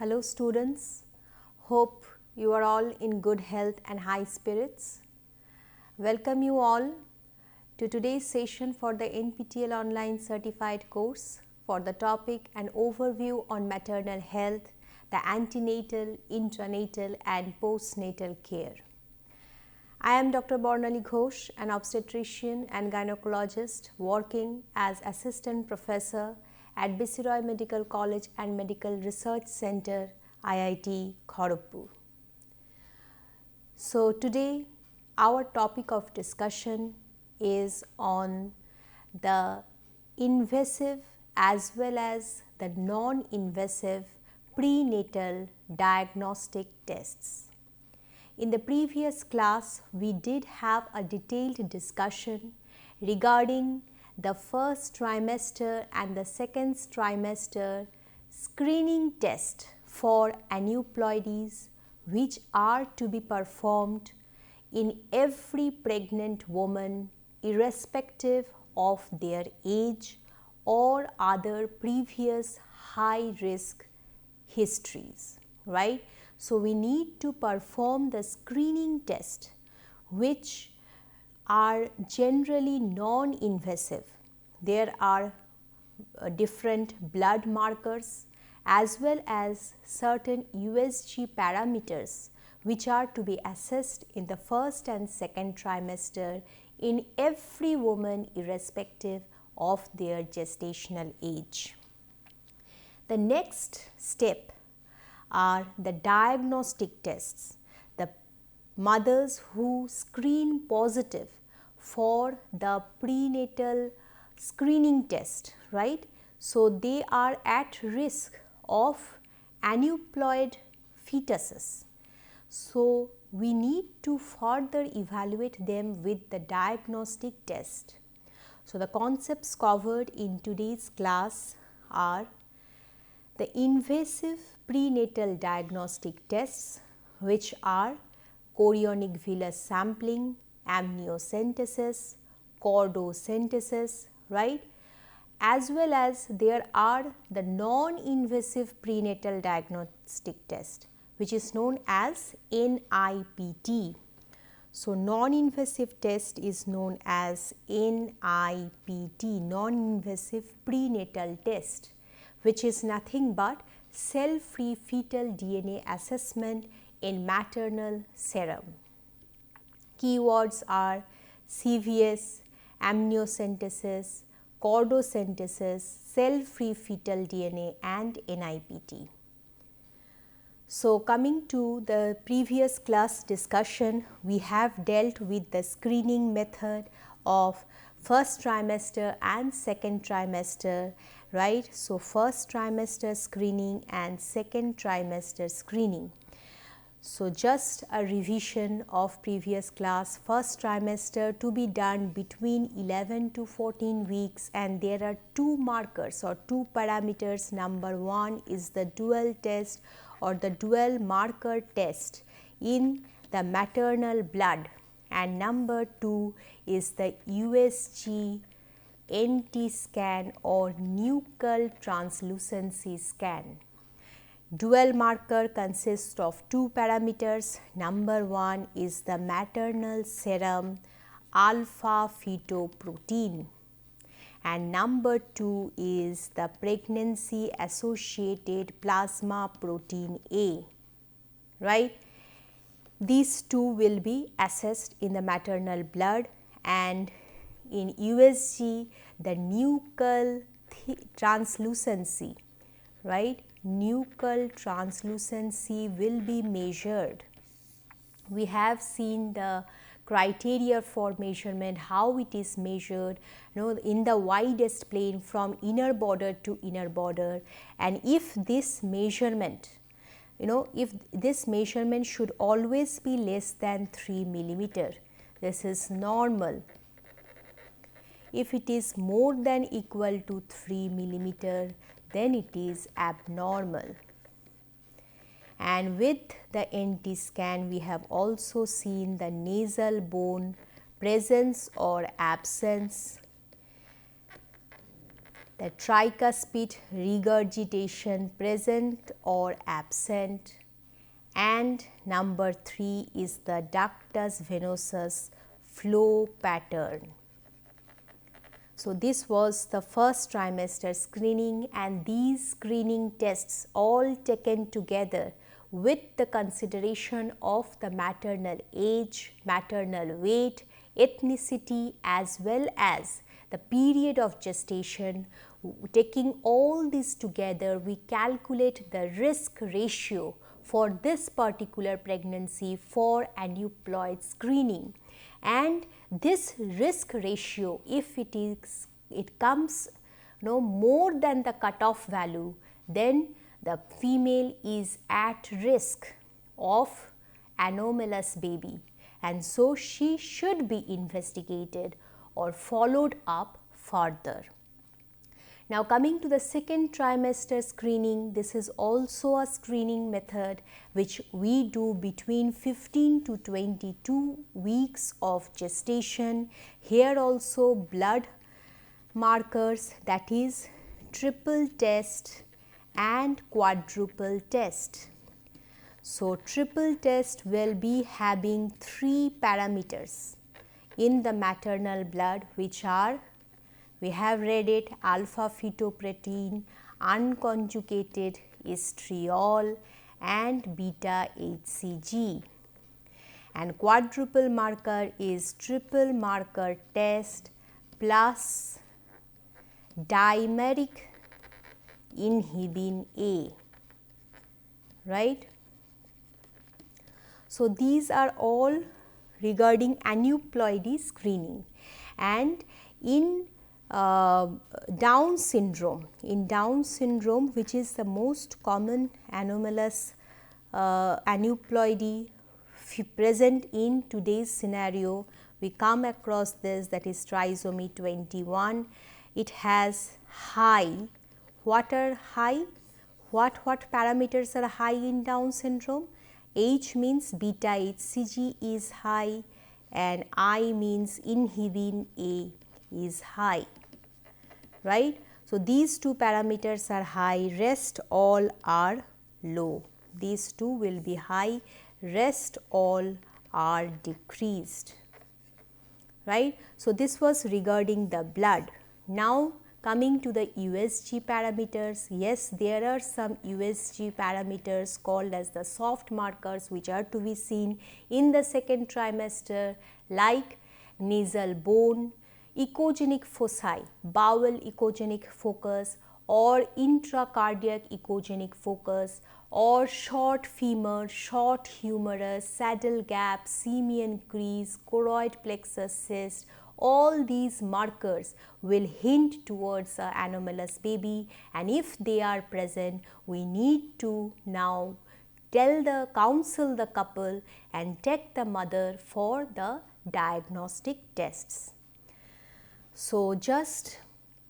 Hello students, hope you are all in good health and high spirits. Welcome you all to today's session for the NPTEL online certified course for the topic an overview on maternal health, the antenatal, intranatal and postnatal care. I am Dr. Barnali Ghosh, an obstetrician and gynecologist working as assistant professor at B.C. Roy Medical College and Medical Research Center, IIT Kharagpur. So today our topic of discussion is on the invasive as well as the non-invasive prenatal diagnostic tests. In the previous class, we did have a detailed discussion regarding the first trimester and the second trimester screening test for aneuploidies, which are to be performed in every pregnant woman irrespective of their age or other previous high risk histories, right? So we need to perform the screening test, which are generally non-invasive. There are different blood markers as well as certain USG parameters which are to be assessed in the first and second trimester in every woman irrespective of their gestational age. The next step are the diagnostic tests. The mothers who screen positive for the prenatal screening test, right? So they are at risk of aneuploid fetuses. So we need to further evaluate them with the diagnostic test. So the concepts covered in today's class are the invasive prenatal diagnostic tests, which are chorionic villus sampling, amniocentesis, chordocentesis, right? As well as there are the non-invasive prenatal diagnostic test, which is known as NIPT. So non-invasive test is known as NIPT, non-invasive prenatal test, which is nothing but cell-free fetal DNA assessment in maternal serum. Keywords are CVS, amniocentesis, chordocentesis, cell-free fetal DNA and NIPT. So coming to the previous class discussion, we have dealt with the screening method of first trimester and second trimester, right? So first trimester screening and second trimester screening. So just a revision of previous class, first trimester to be done between 11 to 14 weeks, and there are two markers or two parameters. Number one is the dual test or the dual marker test in the maternal blood, and number two is the USG NT scan or nuchal translucency scan. Dual marker consists of two parameters. Number one is the maternal serum alpha fetoprotein, and number two is the pregnancy associated plasma protein A, right? These two will be assessed in the maternal blood, and in USG the nuchal translucency, right? Nuchal translucency will be measured. We have seen the criteria for measurement, how it is measured, in the widest plane from inner border to inner border, and if this measurement, if this measurement should always be less than 3 millimeter, this is normal. If it is more than equal to 3 millimeter, then it is abnormal. And with the NT scan, we have also seen the nasal bone presence or absence, the tricuspid regurgitation present or absent, and number 3 is the ductus venosus flow pattern. So, this was the first trimester screening, and these screening tests all taken together with the consideration of the maternal age, maternal weight, ethnicity as well as the period of gestation. Taking all this together, we calculate the risk ratio for this particular pregnancy for aneuploid screening. And this risk ratio, if it comes more than the cutoff value, then the female is at risk of anomalous baby, and so she should be investigated or followed up further. Now, coming to the second trimester screening, this is also a screening method which we do between 15 to 22 weeks of gestation. Here also blood markers, that is triple test and quadruple test. So, triple test will be having 3 parameters in the maternal blood, which are, we have read it, alpha fetoprotein, unconjugated estriol and beta HCG. And quadruple marker is triple marker test plus dimeric inhibin A, right. So, these are all regarding aneuploidy screening. And in Down syndrome, which is the most common anomalous aneuploidy present in today's scenario, we come across this, that is trisomy 21. It has high, what are high? What parameters are high in Down syndrome? H means beta HCG is high and I means inhibin A is high, right. So, these 2 parameters are high, rest all are low. These 2 will be high, rest all are decreased, right. So, this was regarding the blood. Now, coming to the USG parameters, yes, there are some USG parameters called as the soft markers which are to be seen in the second trimester, like nasal bone, echogenic foci, bowel echogenic focus or intracardiac echogenic focus, or short femur, short humerus, saddle gap, simian crease, choroid plexus cyst. All these markers will hint towards an anomalous baby, and if they are present, we need to now counsel the couple and take the mother for the diagnostic tests. So, just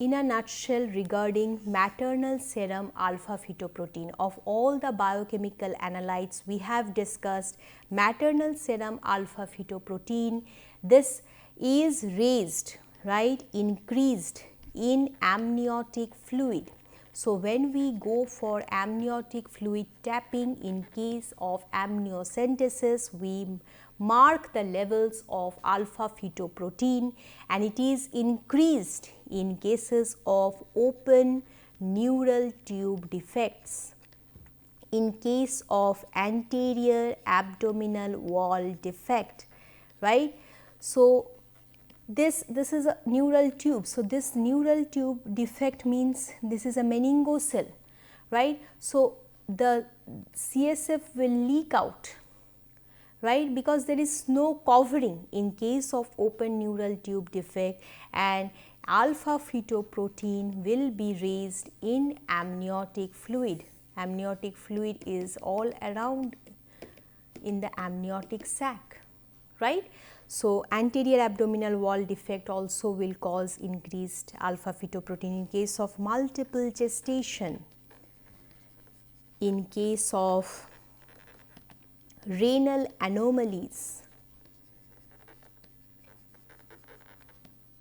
in a nutshell regarding maternal serum alpha fetoprotein, of all the biochemical analytes we have discussed, maternal serum alpha fetoprotein, this is raised, right, increased in amniotic fluid. So, when we go for amniotic fluid tapping in case of amniocentesis, we mark the levels of alpha fetoprotein, and it is increased in cases of open neural tube defects, in case of anterior abdominal wall defect, right. So, this is a neural tube. So, this neural tube defect means this is a meningocele, right. So, the CSF will leak out, right, because there is no covering in case of open neural tube defect, and alpha fetoprotein will be raised in amniotic fluid. Amniotic fluid is all around in the amniotic sac, right. So, anterior abdominal wall defect also will cause increased alpha fetoprotein in case of multiple gestation, in case of renal anomalies,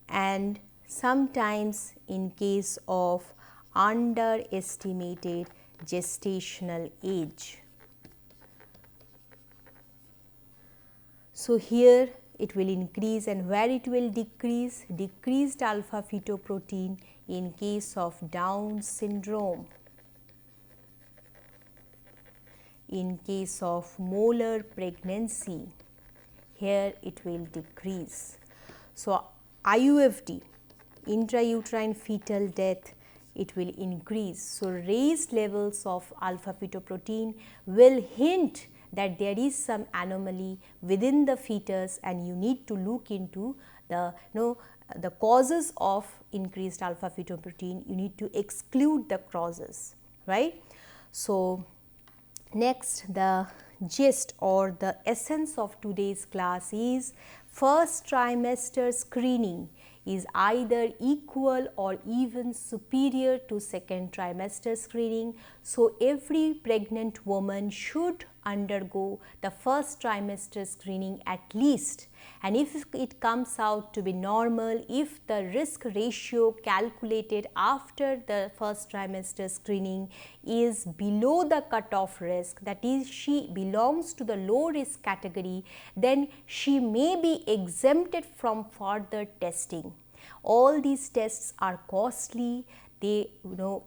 and sometimes in case of underestimated gestational age. So, here it will increase, and where it will decrease? Decreased alpha fetoprotein in case of Down syndrome, in case of molar pregnancy, here it will decrease. So, IUFD, intrauterine fetal death, it will increase. So, raised levels of alpha fetoprotein will hint that there is some anomaly within the fetus, and you need to look into the the causes of increased alpha fetoprotein. You need to exclude the causes, right? So, next, the gist or the essence of today's class is first trimester screening is either equal or even superior to second trimester screening. So, every pregnant woman should undergo the first trimester screening at least, and if it comes out to be normal, if the risk ratio calculated after the first trimester screening is below the cutoff risk, that is, she belongs to the low risk category, then she may be exempted from further testing. All these tests are costly, they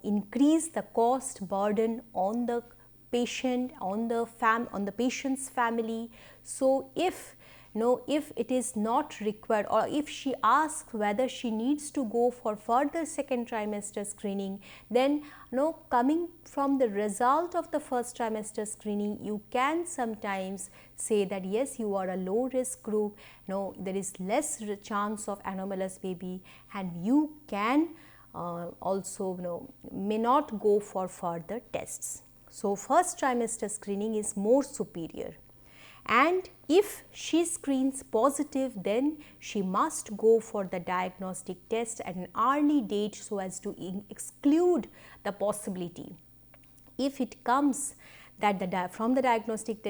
increase the cost burden on the patient, on the patient's family. So, if it is not required, or if she asks whether she needs to go for further second trimester screening, then coming from the result of the first trimester screening, you can sometimes say that yes, you are a low risk group, there is less chance of anomalous baby, and you can also may not go for further tests. So, first trimester screening is more superior, and if she screens positive, then she must go for the diagnostic test at an early date so as to exclude the possibility. If it comes that from the diagnostic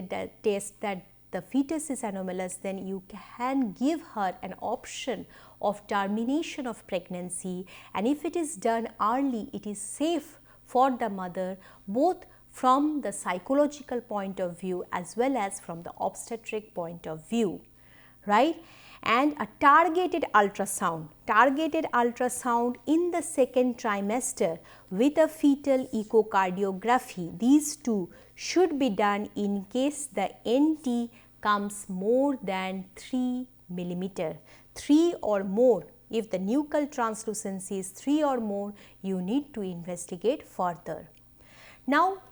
test that the fetus is anomalous, then you can give her an option of termination of pregnancy, and if it is done early, it is safe for the mother, both from the psychological point of view as well as from the obstetric point of view, right? And a targeted ultrasound in the second trimester with a fetal echocardiography, these two should be done in case the NT comes more than 3 millimeter, 3 or more. If the nuchal translucency is 3 or more, you need to investigate further. Now,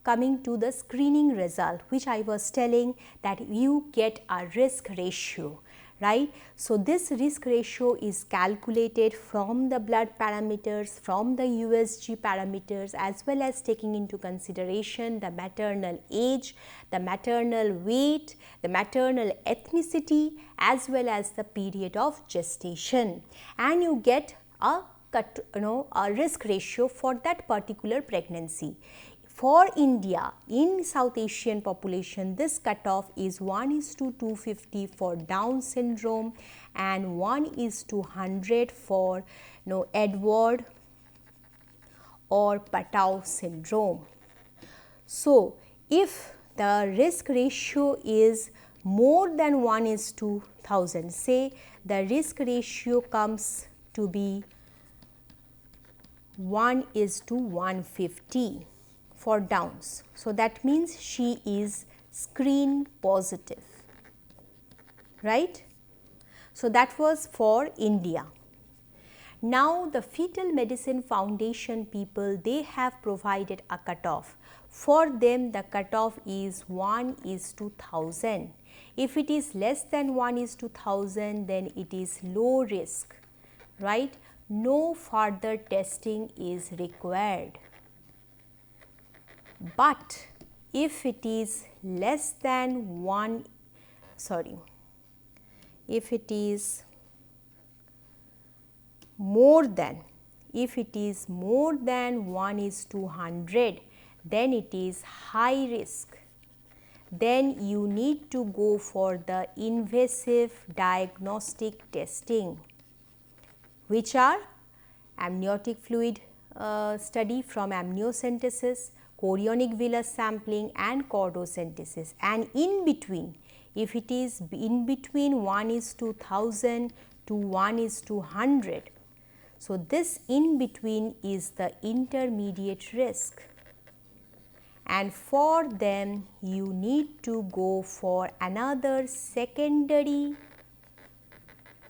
coming to the screening result, which I was telling that you get a risk ratio, right? So, this risk ratio is calculated from the blood parameters, from the USG parameters, as well as taking into consideration the maternal age, the maternal weight, the maternal ethnicity, as well as the period of gestation, and you get a risk ratio for that particular pregnancy. For India, in South Asian population, this cutoff is 1:250 for Down syndrome and 1:100 for Edward or Patau syndrome. So, if the risk ratio is more than 1:1000, say the risk ratio comes to be 1:150 for Downs. So, that means she is screen positive, right? So, that was for India. Now, the Fetal Medicine Foundation people, they have provided a cutoff. For them, the cutoff is 1:1000. If it is less than 1:1000, then it is low risk, right? No further testing is required. But if it is less than if it is more than 1:200, then it is high risk. Then you need to go for the invasive diagnostic testing. which are amniotic fluid study from amniocentesis, chorionic villus sampling and chordocentesis. And in between, if it is in between 1:1000 to 1:100, so this in between is the intermediate risk, and for them you need to go for another secondary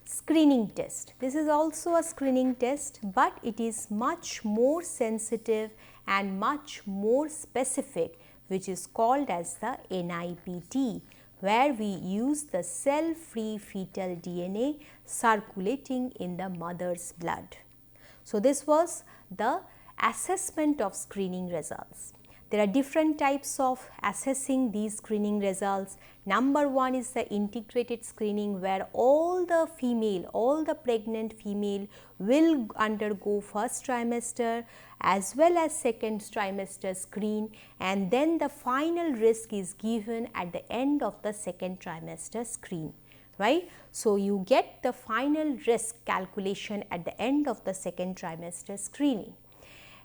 screening test. This is also a screening test, but it is much more sensitive and much more specific, which is called as the NIPT, where we use the cell-free fetal DNA circulating in the mother's blood. So, this was the assessment of screening results. There are different types of assessing these screening results. Number one is the integrated screening, where all the pregnant female will undergo first trimester as well as second trimester screen, and then the final risk is given at the end of the second trimester screen, right. So, you get the final risk calculation at the end of the second trimester screening.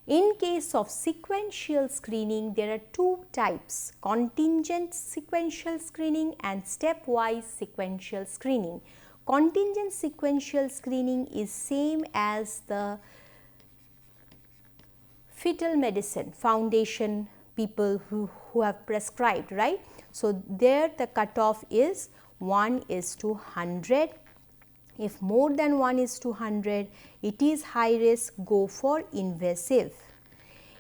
In case of sequential screening, there are two types: contingent sequential screening and stepwise sequential screening. Contingent sequential screening is same as the fetal medicine foundation people who have prescribed, right. So, there the cutoff is 1:100. If more than 1:100, it is high risk, go for invasive.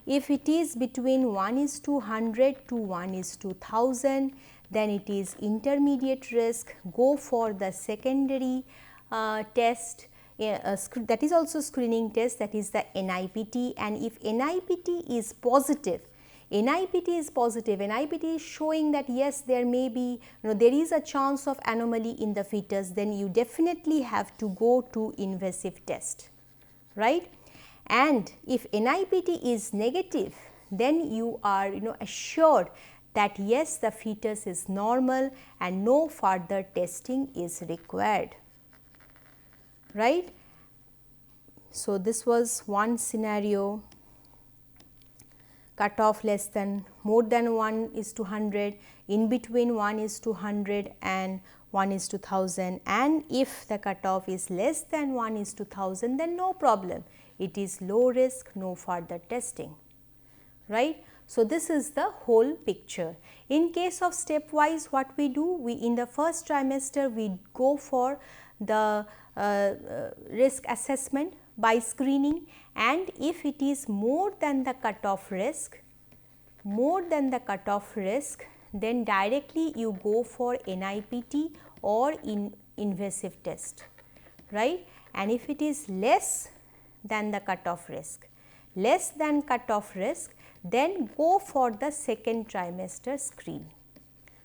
If it is between 1:100 to 1:1000, then it is intermediate risk, go for the secondary test, that is also screening test, that is the NIPT. And if NIPT is positive, NIPT is showing that yes, there may be, there is a chance of anomaly in the fetus, then you definitely have to go to invasive test, right. And if NIPT is negative, then you are assured that yes, the fetus is normal and no further testing is required, right. So, this was one scenario. Cutoff more than 1:100, in between 1:100 and 1:1000, and if the cutoff is less than 1:1000, then no problem, it is low risk, no further testing, right. So, this is the whole picture. In case of stepwise, what we do, in the first trimester we go for the risk assessment by screening, and if it is more than the cutoff risk, then directly you go for NIPT or invasive test, right. And if it is less than the cutoff risk, then go for the second trimester screen.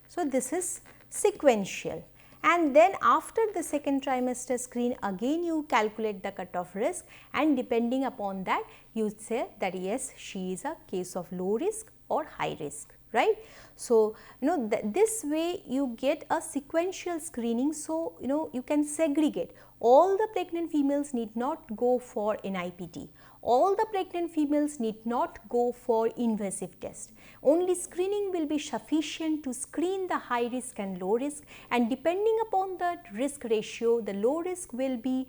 So, this is sequential. And then after the second trimester screen, again you calculate the cutoff risk, and depending upon that you say that yes, she is a case of low risk or high risk, right. So, this way you get a sequential screening. So, you can segregate. All the pregnant females need not go for NIPT. All the pregnant females need not go for invasive test. Only screening will be sufficient to screen the high risk and low risk, and depending upon the risk ratio, the low risk will be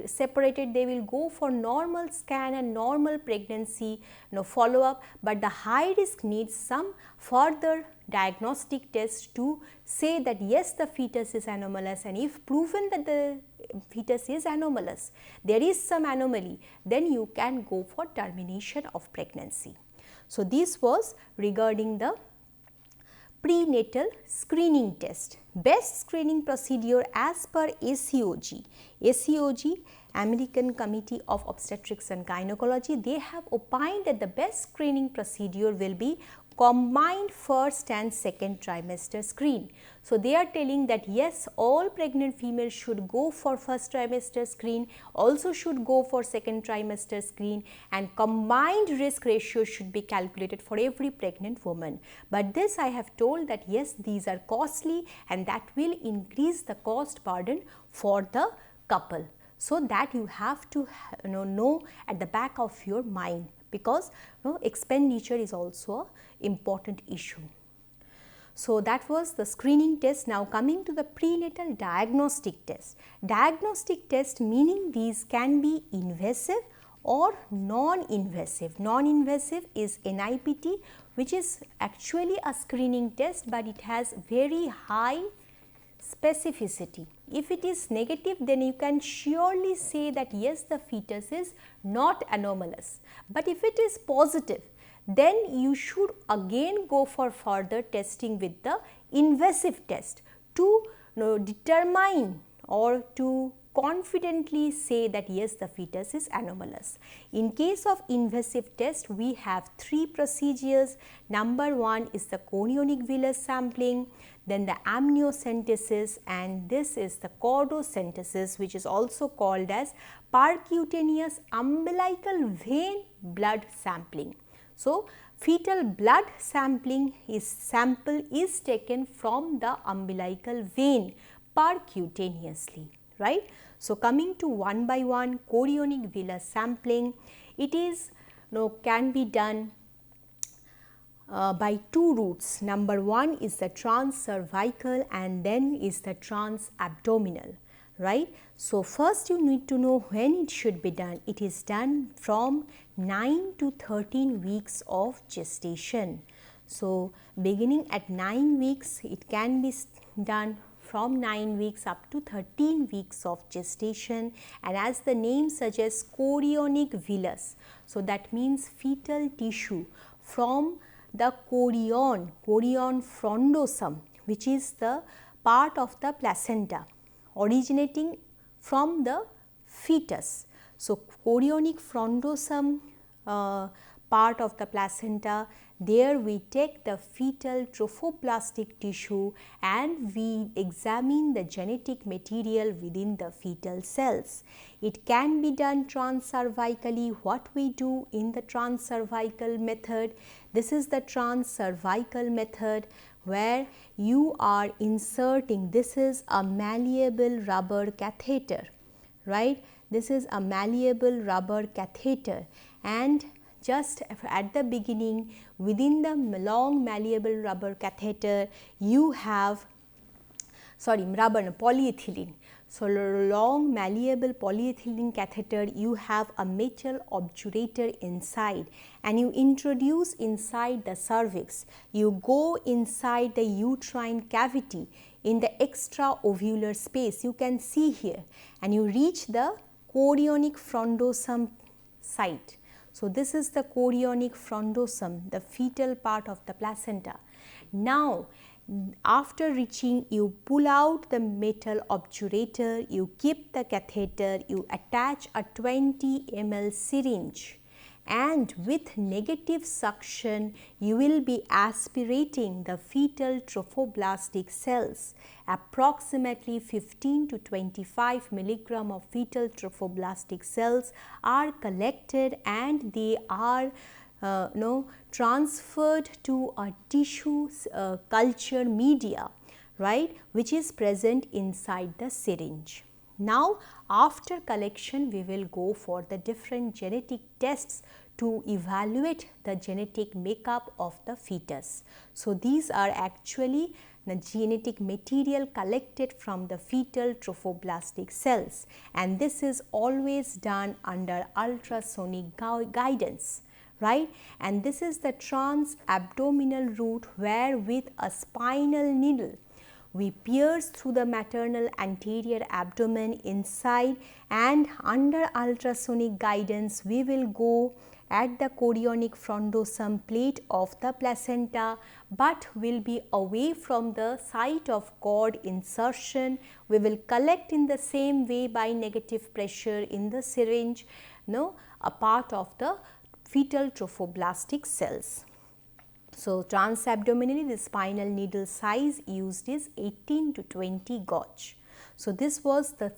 separated. They will go for normal scan and normal pregnancy follow up, but the high risk needs some further diagnostic test to say that yes, the fetus is anomalous, and if proven that the fetus is anomalous, there is some anomaly, then you can go for termination of pregnancy. So, this was regarding the prenatal screening test. Best screening procedure as per ACOG. ACOG, American Committee of Obstetrics and Gynecology, they have opined that the best screening procedure will be combined first and second trimester screen. So, they are telling that yes, all pregnant females should go for first trimester screen, also should go for second trimester screen, and combined risk ratio should be calculated for every pregnant woman. But this I have told that yes, these are costly and that will increase the cost burden for the couple. So that you have to know at the back of your mind, because expenditure is also an important issue. So that was the screening test. Now coming to the prenatal diagnostic test. Diagnostic test meaning these can be invasive or non-invasive. Non-invasive is NIPT, which is actually a screening test, but it has very high specificity. If it is negative, then you can surely say that yes, the fetus is not anomalous. But if it is positive, then you should again go for further testing with the invasive test to determine or to confidently say that yes, the fetus is anomalous. In case of invasive test, we have three procedures. Number one is the chorionic villus sampling, then the amniocentesis, and this is the chordocentesis, which is also called as percutaneous umbilical vein blood sampling. So, fetal blood sampling is taken from the umbilical vein percutaneously, right. So, coming to one by one, chorionic villus sampling, it is can be done by two routes. Number one is the transcervical and then is the transabdominal, right. So, first you need to know when it should be done. It is done from 9 to 13 weeks of gestation. So, beginning at 9 weeks, it can be done from 9 weeks up to 13 weeks of gestation, and as the name suggests, chorionic villus. So, that means fetal tissue from the chorion frondosum, which is the part of the placenta originating from the fetus. So, chorionic frondosum part of the placenta, there we take the fetal trophoblastic tissue and we examine the genetic material within the fetal cells. It can be done transcervically. What we do in the transcervical method, this is the transcervical method where you are inserting, this is a malleable rubber catheter, right. This is a malleable rubber catheter, and just at the beginning, within the long malleable rubber catheter, you have polyethylene. So, long malleable polyethylene catheter, you have a metal obturator inside and you introduce inside the cervix. You go inside the uterine cavity in the extraovular space, you can see here, and you reach the chorionic frondosum site. So, this is the chorionic frondosum, the fetal part of the placenta. Now, after reaching, you pull out the metal obturator, you keep the catheter, you attach a 20 ml syringe, and with negative suction, you will be aspirating the fetal trophoblastic cells. Approximately 15 to 25 milligram of fetal trophoblastic cells are collected and they are transferred to a tissue culture media, right, which is present inside the syringe. Now, after collection, we will go for the different genetic tests to evaluate the genetic makeup of the fetus. So, these are actually the genetic material collected from the fetal trophoblastic cells, and this is always done under ultrasonic guidance, right. And this is the transabdominal route where with a spinal needle we pierce through the maternal anterior abdomen inside, and under ultrasonic guidance we will go at the chorionic frondosum plate of the placenta, but will be away from the site of cord insertion. We will collect in the same way by negative pressure in the syringe, a part of the fetal trophoblastic cells. So, transabdominally, the spinal needle size used is 18 to 20 gauge. So this was the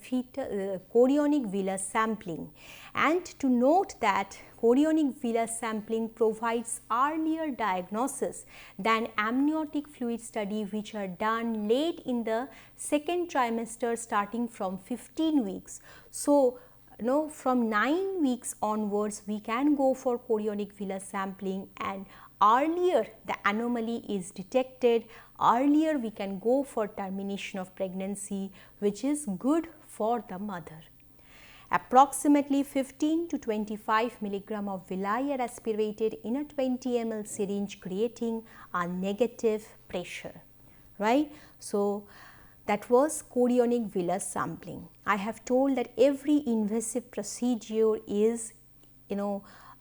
chorionic villus sampling. And to note that chorionic villus sampling provides earlier diagnosis than amniotic fluid study, which are done late in the second trimester starting from 15 weeks. So from 9 weeks onwards we can go for chorionic villus sampling, and earlier the anomaly is detected, earlier we can go for termination of pregnancy, which is good for the mother. Approximately 15 to 25 milligram of villi are aspirated in a 20 ml syringe, creating a negative pressure, right? So that was chorionic villus sampling. I have told that every invasive procedure is,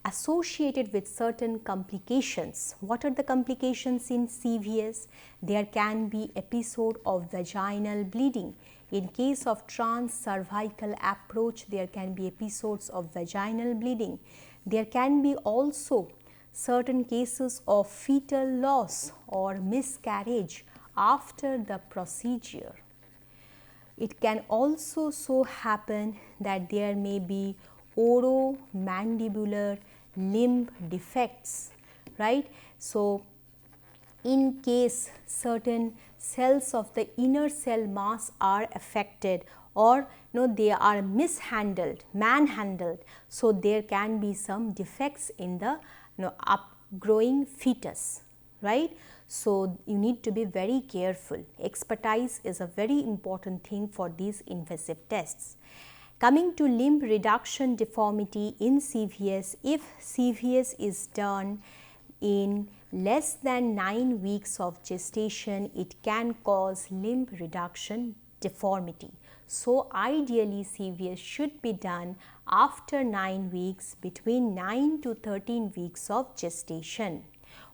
associated with certain complications. What are the complications in CVS? There can be episode of vaginal bleeding. In case of transcervical approach, there can be episodes of vaginal bleeding. There can be also certain cases of fetal loss or miscarriage after the procedure. It can also so happen that there may be oromandibular limb defects, right? So in case certain cells of the inner cell mass are affected, or they are manhandled, so there can be some defects in the upgrowing fetus, right? So you need to be very careful. Expertise is a very important thing for these invasive tests. Coming to limb reduction deformity in CVS, if CVS is done in less than 9 weeks of gestation, it can cause limb reduction deformity. So ideally CVS should be done after 9 weeks, between 9 to 13 weeks of gestation.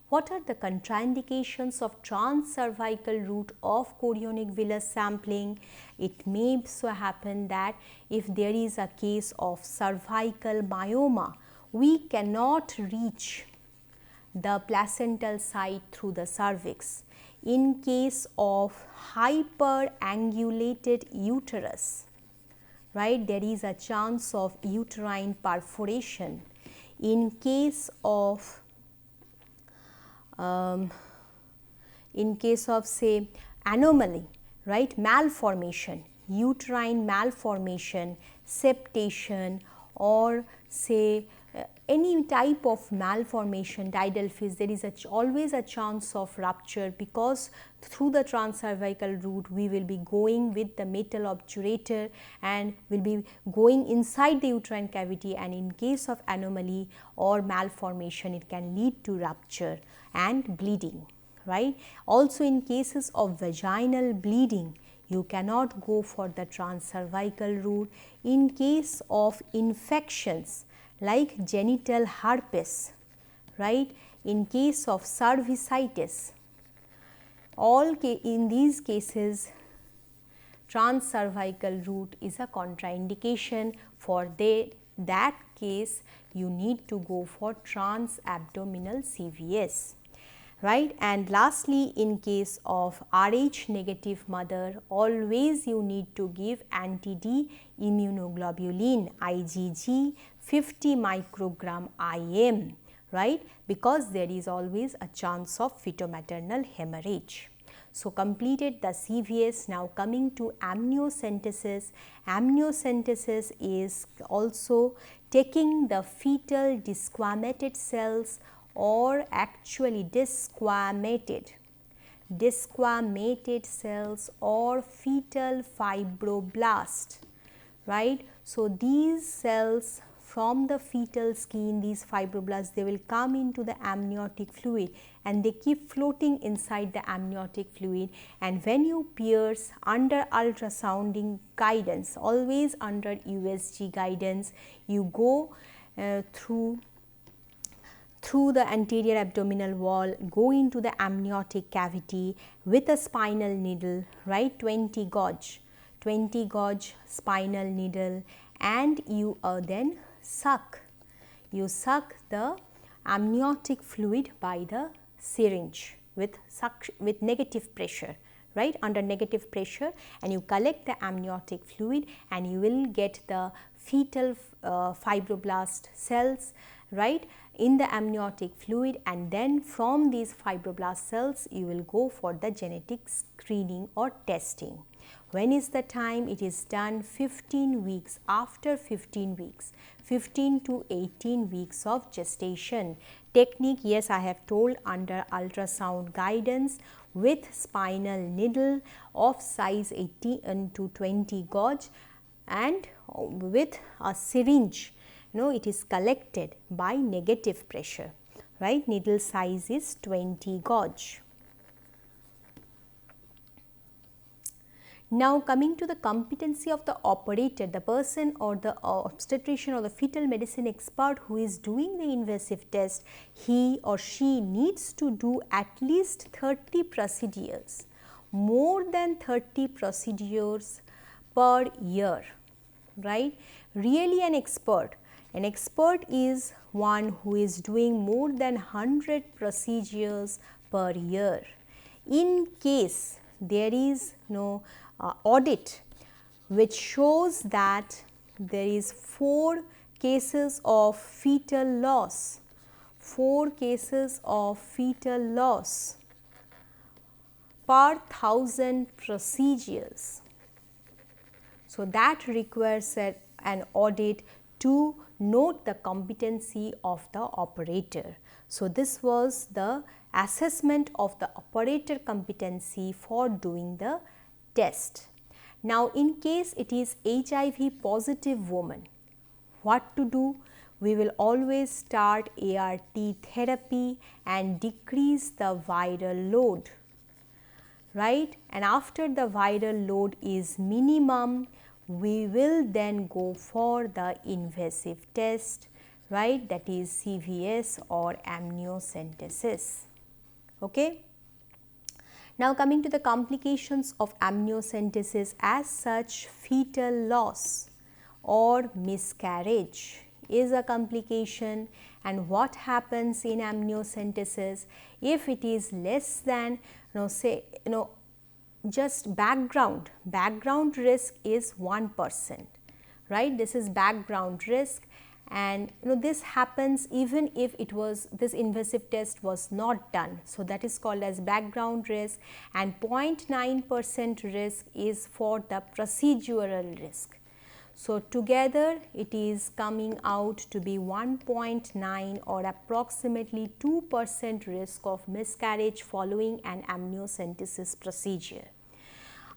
What are the contraindications of transcervical route of chorionic villus sampling? It may so happen that if there is a case of cervical myoma, we cannot reach the placental site through the cervix. In case of hyperangulated uterus, right, there is a chance of uterine perforation. In case of say anomaly, right, malformation, uterine malformation, septation, or say any type of malformation, Didelphys, there is always a chance of rupture, because through the transcervical route we will be going with the metal obturator and will be going inside the uterine cavity, and in case of anomaly or malformation it can lead to rupture and bleeding, right? Also in cases of vaginal bleeding, you cannot go for the transcervical route. In case of infections like genital herpes, right, in case of cervicitis, in these cases transcervical route is a contraindication. For that case you need to go for transabdominal CVS, right? And lastly, in case of Rh negative mother, always you need to give anti-D immunoglobulin IgG 50 microgram IM, right, because there is always a chance of fetomaternal hemorrhage. So completed the CVS. Now coming to amniocentesis. Amniocentesis is also taking the fetal desquamated cells, or actually desquamated cells, or fetal fibroblast, right. So these cells from the fetal skin, these fibroblasts, they will come into the amniotic fluid and they keep floating inside the amniotic fluid, and when you pierce under ultrasounding guidance, always under USG guidance, you go through the anterior abdominal wall, go into the amniotic cavity with a spinal needle, right, 20 gauge spinal needle, and you then suck the amniotic fluid by the syringe with negative pressure, right, under negative pressure, and you collect the amniotic fluid and you will get the fetal fibroblast cells, right, in the amniotic fluid, and then from these fibroblast cells you will go for the genetic screening or testing. When is the time? It is done 15 weeks, after 15 weeks, 15 to 18 weeks of gestation. Technique, yes, I have told, under ultrasound guidance with spinal needle of size 18 to 20 gauge, and with a syringe, it is collected by negative pressure, right. Needle size is 20 gauge. Now, coming to the competency of the operator, the person or the obstetrician or the fetal medicine expert who is doing the invasive test, he or she needs to do at least 30 procedures, more than 30 procedures per year, right. Really an expert is one who is doing more than 100 procedures per year. In case there is no audit which shows that there is 4 cases of fetal loss, 4 cases of fetal loss per 1000 procedures. So, that requires an audit to note the competency of the operator. So, this was the assessment of the operator competency for doing the test. Now, in case it is HIV positive woman, what to do? We will always start ART therapy and decrease the viral load, right. And after the viral load is minimum, we will then go for the invasive test, right, that is CVS or amniocentesis. Okay. Now, coming to the complications of amniocentesis, as such, fetal loss or miscarriage is a complication. And what happens in amniocentesis if it is less than, just background risk is 1%, right. This is background risk, and this happens even if this invasive test was not done. So, that is called as background risk, and 0.9% risk is for the procedural risk. So, together it is coming out to be 1.9 or approximately 2% risk of miscarriage following an amniocentesis procedure.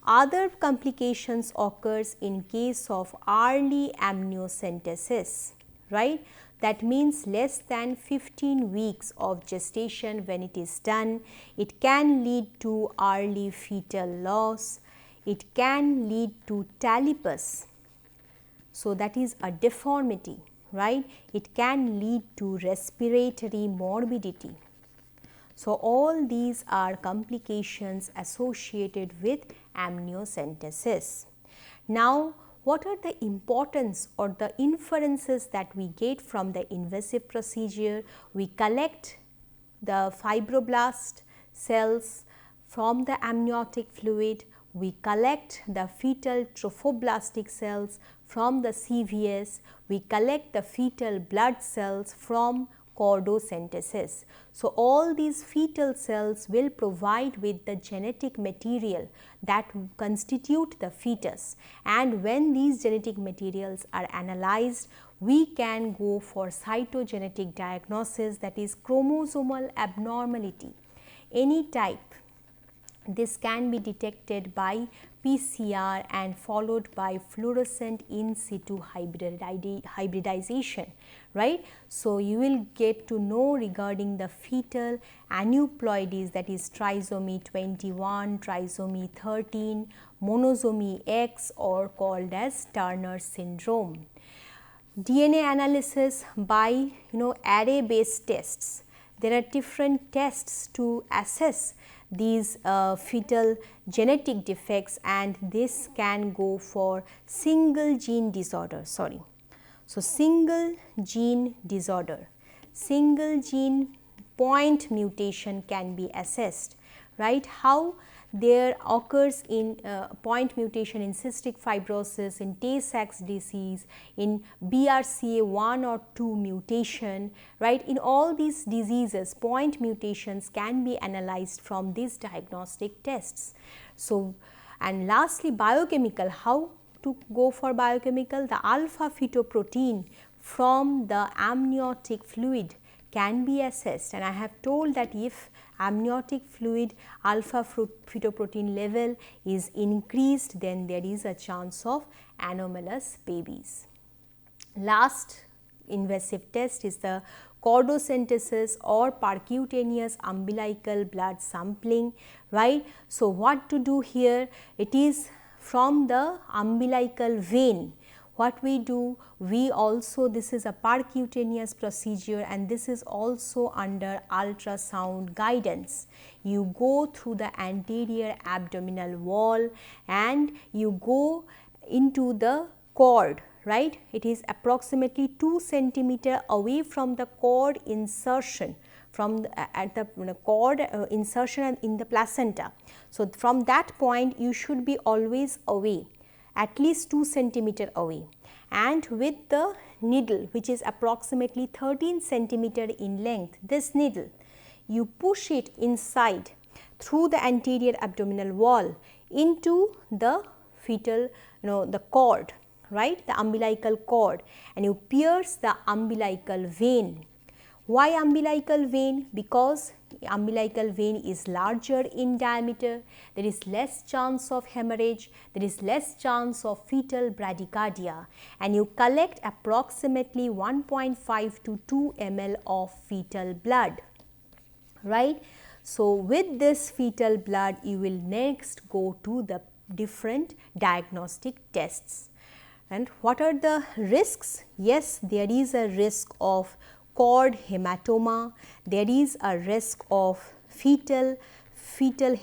Other complications occurs in case of early amniocentesis, right. That means less than 15 weeks of gestation when it is done. It can lead to early fetal loss. It can lead to talipes. So, that is a deformity, right. It can lead to respiratory morbidity. So, all these are complications associated with amniocentesis. Now, what are the importance or the inferences that we get from the invasive procedure? We collect the fibroblast cells from the amniotic fluid, we collect the fetal trophoblastic cells from the CVS, we collect the fetal blood cells from chordocentesis. So, all these fetal cells will provide with the genetic material that constitute the fetus, and when these genetic materials are analyzed, we can go for cytogenetic diagnosis, that is chromosomal abnormality, any type. This can be detected by PCR and followed by fluorescent in situ hybridization, right. So, you will get to know regarding the fetal aneuploidies, that is trisomy 21, trisomy 13, monosomy X, or called as Turner syndrome. DNA analysis by array based tests. There are different tests to assess these fetal genetic defects, and this can go for single gene disorder. So, single gene disorder, single gene point mutation can be assessed, right. How there occurs in point mutation in cystic fibrosis, in Tay-Sachs disease, in BRCA1 or 2 mutation, right. In all these diseases, point mutations can be analyzed from these diagnostic tests. So, and lastly, biochemical, how to go for biochemical? The alpha fetoprotein from the amniotic fluid can be assessed, and I have told that if amniotic fluid alpha fetoprotein level is increased, then there is a chance of anomalous babies. Last invasive test is the chordocentesis or percutaneous umbilical blood sampling, right. So, what to do here? It is from the umbilical vein. What we do, we also, this is a percutaneous procedure and this is also under ultrasound guidance. You go through the anterior abdominal wall and you go into the cord, right. It is approximately 2 centimeter away from the cord insertion, from at the cord insertion in the placenta. So, from that point you should be always away, at least 2 centimeter away, and with the needle which is approximately 13 centimeter in length, this needle you push it inside through the anterior abdominal wall into the fetal, the cord, right, the umbilical cord, and you pierce the umbilical vein. Why umbilical vein? Because umbilical vein is larger in diameter, there is less chance of hemorrhage, there is less chance of fetal bradycardia, and you collect approximately 1.5 to 2 ml of fetal blood, right. So, with this fetal blood you will next go to the different diagnostic tests. And what are the risks? Yes, there is a risk of cord hematoma, there is a risk of fetal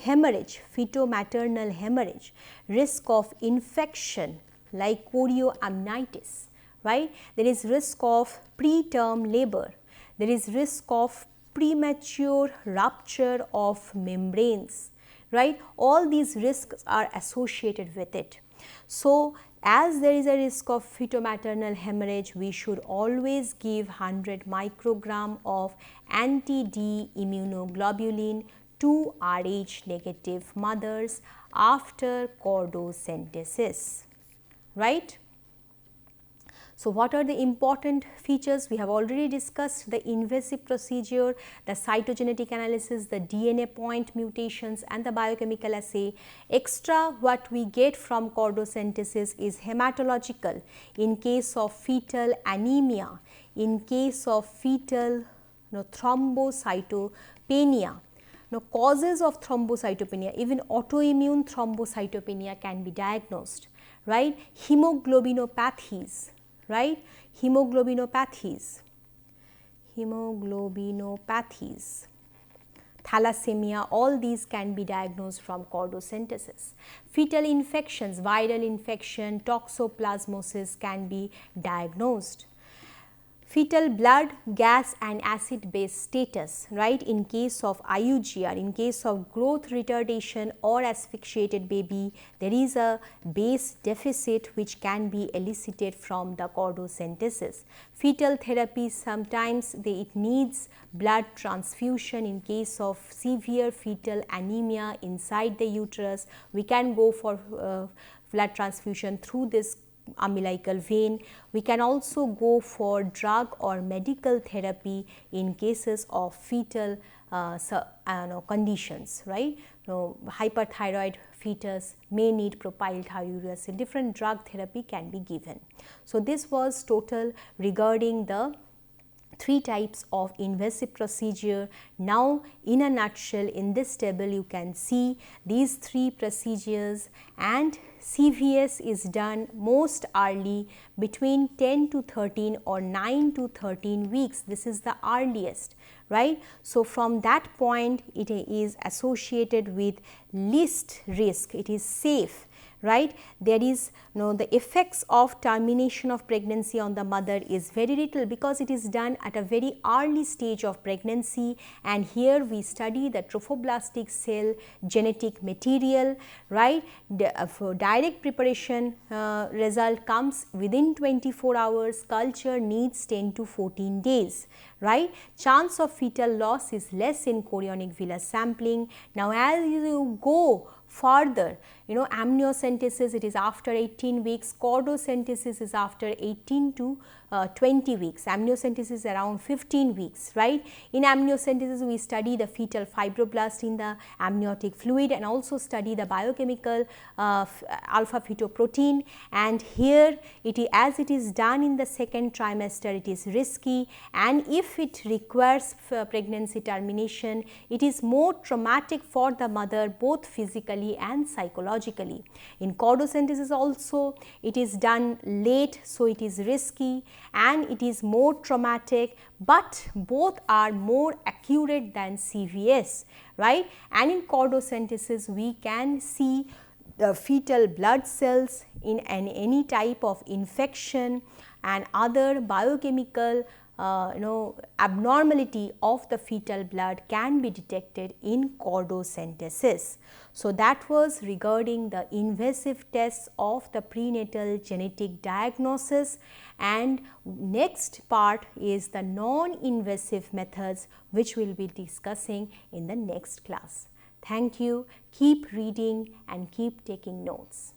hemorrhage, fetomaternal hemorrhage, risk of infection like chorioamnitis, right. There is risk of preterm labor, there is risk of premature rupture of membranes, right. All these risks are associated with it. So, as there is a risk of fetomaternal hemorrhage, we should always give 100 microgram of anti-D immunoglobulin to Rh negative mothers after chordocentesis, right. So, what are the important features? We have already discussed the invasive procedure, the cytogenetic analysis, the DNA point mutations and the biochemical assay. Extra what we get from chordocentesis is hematological in case of fetal anemia, in case of fetal thrombocytopenia. Now, causes of thrombocytopenia, even autoimmune thrombocytopenia can be diagnosed, right. Hemoglobinopathies, right, hemoglobinopathies, thalassemia, all these can be diagnosed from chordocentesis. Fetal infections, viral infection, toxoplasmosis can be diagnosed. Fetal blood, gas and acid base status, right, in case of IUGR, in case of growth retardation or asphyxiated baby, there is a base deficit which can be elicited from the chordocentesis. Fetal therapy, sometimes it needs blood transfusion in case of severe fetal anemia inside the uterus. We can go for blood transfusion through this umbilical vein. We can also go for drug or medical therapy in cases of fetal conditions, right. Hyperthyroid fetus may need propylthiouracil, different drug therapy can be given. So, this was total regarding the 3 types of invasive procedure. Now, in a nutshell, in this table you can see these 3 procedures, and CVS is done most early between 10 to 13 or 9 to 13 weeks. This is the earliest, right. So, from that point it is associated with least risk, it is safe, right? There is the effects of termination of pregnancy on the mother is very little because it is done at a very early stage of pregnancy, and here we study the trophoblastic cell genetic material, right? For direct preparation result comes within 24 hours, culture needs 10 to 14 days, right? Chance of fetal loss is less in chorionic villus sampling. Now as you go further, amniocentesis, it is after 18 weeks, chordocentesis is after 18 to 20 weeks, amniocentesis around 15 weeks, right? In amniocentesis we study the fetal fibroblast in the amniotic fluid and also study the biochemical alpha fetoprotein, and here as it is done in the second trimester, it is risky, and if it requires pregnancy termination, it is more traumatic for the mother both physically and psychologically. In chordocentesis also it is done late, so it is risky and it is more traumatic, but both are more accurate than CVS, right? And in chordocentesis we can see the fetal blood cells in any type of infection and other biochemical abnormality of the fetal blood can be detected in chordocentesis. So that was regarding the invasive tests of the prenatal genetic diagnosis, and next part is the non-invasive methods which we will be discussing in the next class. Thank you. Keep reading and keep taking notes.